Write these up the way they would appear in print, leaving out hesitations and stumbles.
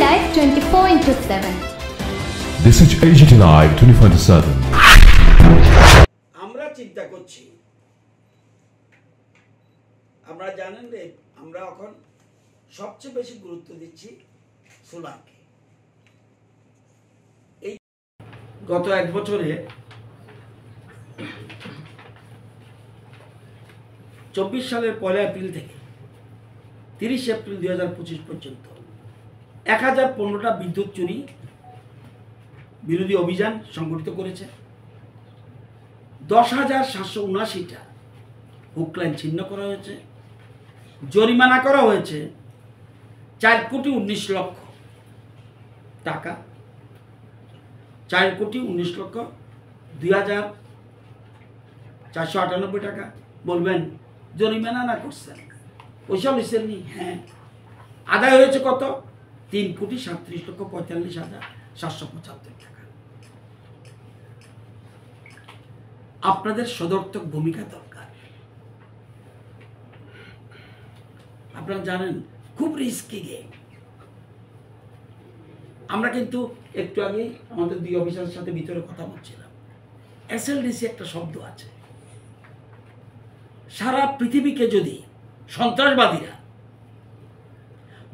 Live 24/7. This is AGT Live 24/7. আমরা চিন্তা করছি, আমরা জানেন যে আমরা এখন সবচেয়ে বেশি গুরুত্ব দিচ্ছি সোলারকে। এই গত এক বছরে 24 সালের 1 এপ্রিল থেকে 30 এপ্রিল 2025 পর্যন্ত 1015টা বিদ্যুৎ চুরি বিরোধী অভিযান সংগঠিত করেছে। 10,779টা হুক লাইন ছিন্ন করা হয়েছে। জরিমানা করা হয়েছে 4,19,00,000 টাকা। 4,19,02,498 টাকা। বলবেন জরিমানা না করছেন, পয়সা লিখছেননি? হ্যাঁ, আদায় হয়েছে কত? 3,37,45,775 টাকা। আপনাদের সদর্থক ভূমিকা দরকার। আপনারা জানেন খুব রিস্কি গেম। আমরা কিন্তু একটু আগে আমাদের দুই অফিসারের সাথে ভিতরে কথা বলছিলাম। SLDC একটা শব্দ আছে। সারা পৃথিবীকে যদি সন্ত্রাসবাদীরা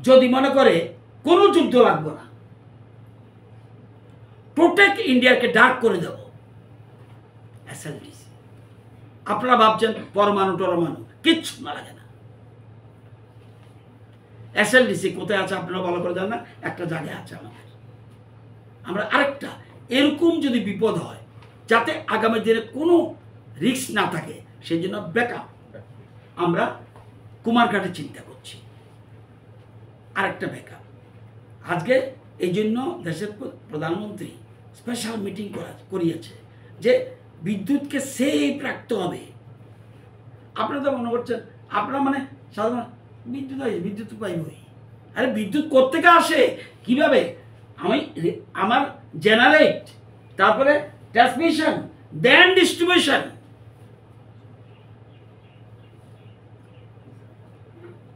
যদি মনে করে কোনো যুদ্ধ লাগবে না, প্রোটেক্ট ইন্ডিয়াকে ডার্ক করে দেব, SLDC। আপনারা ভাবছেন পরমাণু টরমাণু কিচ্ছু না, লাগে না। SLDC কোথায় আছে আপনারা ভালো করে জানেন না? একটা জায়গায় আছে আমাদের। আমরা আরেকটা এরকম যদি বিপদ হয়, যাতে আগামী দিনে কোনো রিস্ক না থাকে, সেই জন্য ব্যাকআপ আমরা কুমারঘাটে চিন্তা করছি। আরেকটা ব্যাকআপ আজকে এই জন্য দেশের প্রধানমন্ত্রী স্পেশাল মিটিং করিয়েছে যে বিদ্যুৎকে সেফ রাখতে হবে। আপনারা তো মনে করছেন আপনারা মানে সাধারণ বিদ্যুৎ পাইবই। আরে বিদ্যুৎ কোত্থেকে আসে, কিভাবে? আমার জেনারেট, তারপরে ট্রান্সমিশন, দেন ডিস্ট্রিবিউশন।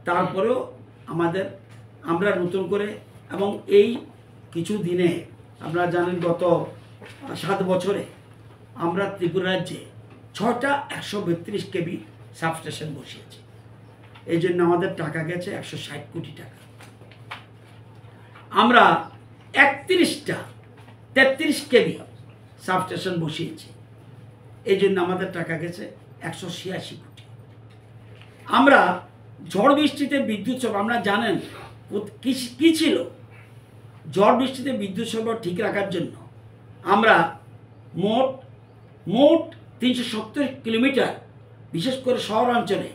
তারপরেও আমরা নতুন করে, এবং এই কিছু দিনে আপনারা জানেন গত 7 বছরে আমরা ত্রিপুরা রাজ্যে 6টা 132 kV সাবস্টেশন বসিয়েছি। এই জন্য আমাদের টাকা গেছে 160 কোটি টাকা। আমরা 31টা 33 kV সাবস্টেশন বসিয়েছি। এই জন্য আমাদের টাকা গেছে 186 কোটি। আমরা ঝড় বৃষ্টিতে বিদ্যুৎ সরবরাহ, আমরা জানেন কি ছিল, ঝড় বৃষ্টিতে বিদ্যুৎ সরবরাহ ঠিক রাখার জন্য আমরা মোট 370 কিলোমিটার, বিশেষ করে শহরাঞ্চলে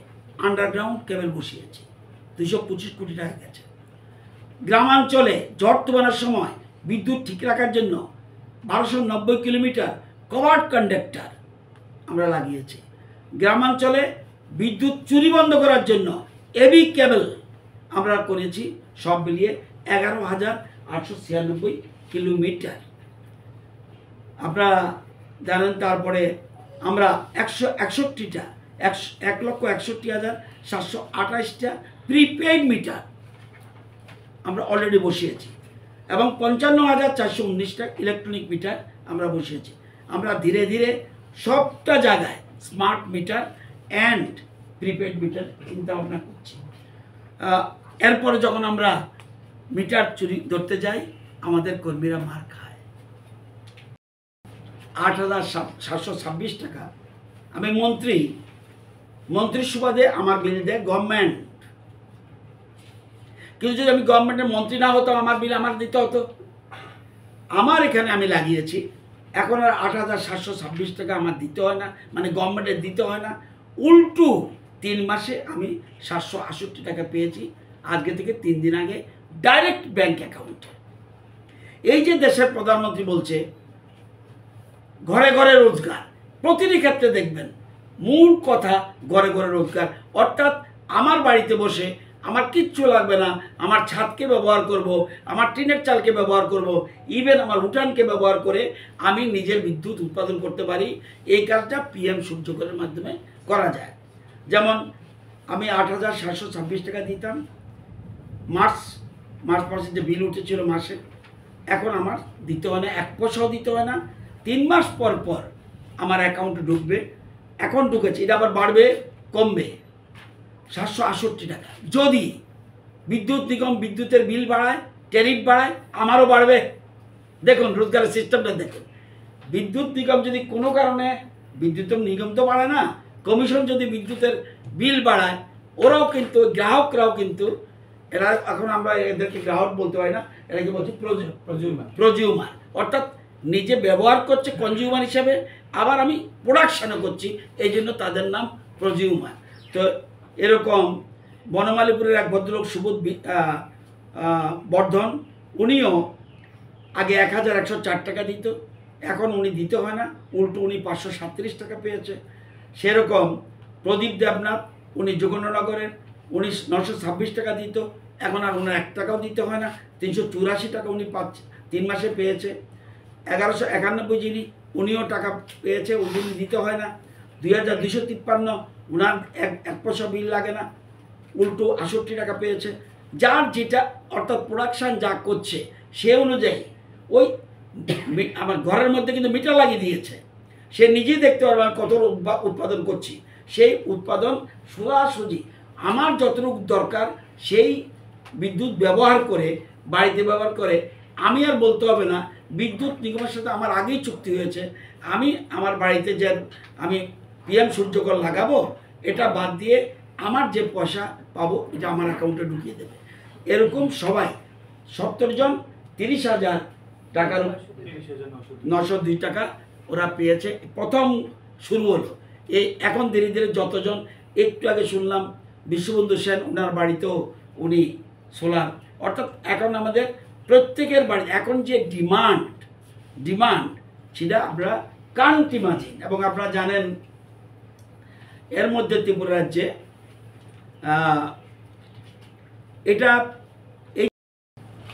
আন্ডারগ্রাউন্ড কেবল বসিয়েছি। 225 কোটি টাকা গেছে। গ্রামাঞ্চলে ঝড় তুফানের সময় বিদ্যুৎ ঠিক রাখার জন্য 1290 কিলোমিটার কভার্ড কন্ডাক্টর আমরা লাগিয়েছি। গ্রামাঞ্চলে বিদ্যুৎ চুরি বন্ধ করার জন্য এবি কেবল আমরা করেছি। সব মিলিয়ে 11,896 কিলোমিটার আপনারা জানেন। তারপরে আমরা 1,61,728টা প্রিপেইড মিটার আমরা অলরেডি বসিয়েছি, এবং 55,419টা ইলেকট্রনিক মিটার আমরা বসিয়েছি। আমরা ধীরে ধীরে সবটা জায়গায় smart meter and prepaid metre চিন্তা ভাবনা করছি। এরপরে যখন আমরা মিটার চুরি ধরতে যাই, আমাদের কর্মীরা মার খায়। 8,726 টাকা আমি মন্ত্রীর সুবাদে আমার বিল দেয় গভর্নমেন্ট। কিন্তু যদি আমি গভর্নমেন্টের মন্ত্রী না হতাম, আমার বিল আমার দিতে হতো। আমার এখানে আমি লাগিয়েছি, এখন আর 8,726 টাকা আমার দিতে হয় না, মানে গভর্নমেন্টের দিতে হয় না। উল্টো 3 মাসে আমি 768 টাকা পেয়েছি, আজকে থেকে 3 দিন আগে ডাইরেক্ট ব্যাংক অ্যাকাউন্টে। এই যে দেশের প্রধানমন্ত্রী বলছে ঘরে ঘরে রোজগার, প্রতিটি ক্ষেত্রে দেখবেন মূল কথা ঘরে ঘরে রোজগার। অর্থাৎ আমার বাড়িতে বসে আমার কিচ্ছু লাগবে না, আমার ছাদকে ব্যবহার করব, আমার টিনের চালকে ব্যবহার করব, ইভেন আমার উঠানকে ব্যবহার করে আমি নিজের বিদ্যুৎ উৎপাদন করতে পারি। এই কাজটা PM সূর্যঘরের মাধ্যমে করা যায়। যেমন আমি 8,726 টাকা দিতাম, মার্চ মার্চ মাসে যে বিল উঠেছিল মাসে, এখন আমার দিতে হয় না, 1 পয়সাও দিতে হয় না। 3 মাস পর পর আমার অ্যাকাউন্টে ঢুকবে। এখন ঢুকেছে, এটা আবার বাড়বে কমবে 768 টাকা। যদি বিদ্যুৎ নিগম বিদ্যুতের বিল বাড়ায়, ট্যারিফ বাড়ায়, আমারও বাড়বে। দেখুন রোজগারের সিস্টেমটা দেখুন। বিদ্যুৎ নিগম যদি কোনো কারণে, বিদ্যুৎ নিগম তো বাড়ায় না, কমিশন যদি বিদ্যুতের বিল বাড়ায়, ওরাও কিন্তু, গ্রাহকরাও কিন্তু, এরা এখন আমরা এদেরকে গ্রাহক বলতে পারি না, এটাকে বলছি প্রজিউমার, অর্থাৎ নিজে ব্যবহার করছে কনজিউমার হিসাবে, আবার আমি প্রোডাকশানও করছি, এই জন্য তাদের নাম প্রজিউমার। তো এরকম বনমালীপুরের এক ভদ্রলোক সুবোধ বর্ধন, উনিও আগে 1104 টাকা দিত, এখন উনি দিতে হয় না, উল্টো উনি 537 টাকা পেয়েছে। সেরকম প্রদীপ দেবনাথ, উনি যোগেন্দ্রনগরের, উনি 926 টাকা দিত, এখন আর ওনার 1 টাকাও দিতে হয় না, 384 টাকা উনি 3 মাসে পেয়েছে। 1191 যিনি, উনিও টাকা পেয়েছে, উনি দিতে হয় না। 2253 উনার 1 পয়সা বিল লাগে না, উল্টো 68 টাকা পেয়েছে। যার যেটা, অর্থাৎ প্রোডাকশান যা করছে সে অনুযায়ী, ওই আমার ঘরের মধ্যে কিন্তু মিটার লাগিয়ে দিয়েছে, সে নিজেই দেখতে পারবে আমি কত উৎপাদন করছি। সেই উৎপাদন সোজাসুজি আমার যতটুকু দরকার সেই বিদ্যুৎ ব্যবহার করে, বাড়িতে ব্যবহার করে, আমি আর বলতে হবে না বিদ্যুৎ নিগমের সাথে আমার আগেই চুক্তি হয়েছে, আমি আমার বাড়িতে যে আমি PM সূর্যকর লাগাবো, এটা বাদ দিয়ে আমার যে পয়সা পাবো এটা আমার অ্যাকাউন্টে ঢুকিয়ে দেবে। এরকম সবাই 70 জন 30,000 টাকার 902 টাকা ওরা পেয়েছে। প্রথম শুরু হলো এই, এখন ধীরে ধীরে যতজন, একটু আগে শুনলাম বিশ্ববন্ধু সেন, ওনার বাড়িতেও উনি সোলার, অর্থাৎ এখন আমাদের প্রত্যেকের বাড়ি, এখন যে ডিমান্ড সেটা আমরা কান্তিমাঝিন। এবং আপনারা জানেন এর মধ্যে ত্রিপুরা রাজ্যে এটা, এই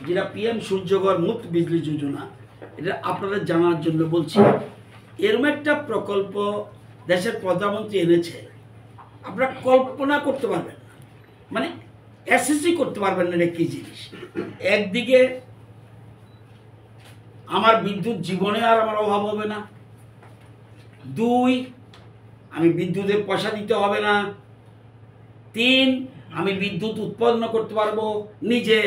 যেটা PM সূর্যঘর মুফত বিজলি যোজনা, এটা আপনাদের জানার জন্য বলছি। এরকম একটা প্রকল্প দেশের প্রধানমন্ত্রী এনেছে, আপনারা কল্পনা করতে পারবেন না, মানে অ্যাসেসই করতে পারবেন না এটা কী জিনিস। একদিকে আমার বিদ্যুৎ জীবনে আর আমার অভাব হবে না, 2 আমি বিদ্যুতের পয়সা দিতে হবে না, 3 আমি বিদ্যুৎ উৎপন্ন করতে পারবো নিজে,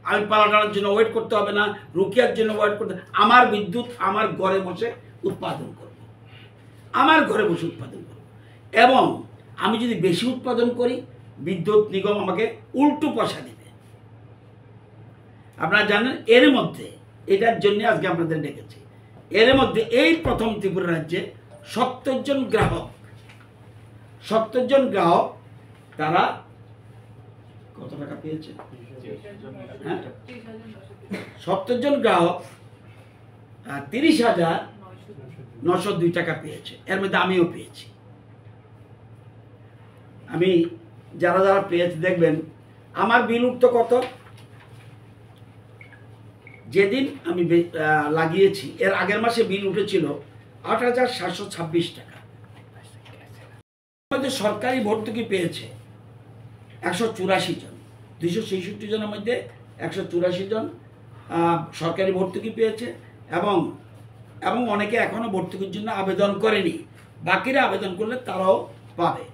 আমি পালাটানোর জন্য ওয়েট করতে হবে না, রুকিয়ার জন্য ওয়েট করতে, আমার বিদ্যুৎ আমার ঘরে বসে উৎপাদন করব, আমার ঘরে বসে উৎপাদন করব। এবং আমি যদি বেশি উৎপাদন করি, বিদ্যুৎ নিগম আমাকে উল্টো পয়সা দিবে। আপনারা জানেন এর মধ্যে, এটার জন্য আজকে আপনাদের ডেকেছি, এর মধ্যে এই প্রথম ত্রিপুরা রাজ্যে 70 জন গ্রাহক তারা কত টাকা পেয়েছে? 70 জন গ্রাহক 30,902 টাকা পেয়েছে। এর মধ্যে আমিও পেয়েছি। আমি যারা যারা পেয়েছে দেখবেন আমার বিল উঠতো কত, যেদিন আমি লাগিয়েছি এর আগের মাসে বিল উঠেছিল 8,726 টাকা। সরকারি ভর্তুকি পেয়েছে 184 জন, 266 জনের মধ্যে 184 জন সরকারি ভর্তুকি পেয়েছে। এবং অনেকে এখনো ভর্তুকির জন্য আবেদন করেনি, বাকিরা আবেদন করলে তারাও পাবে।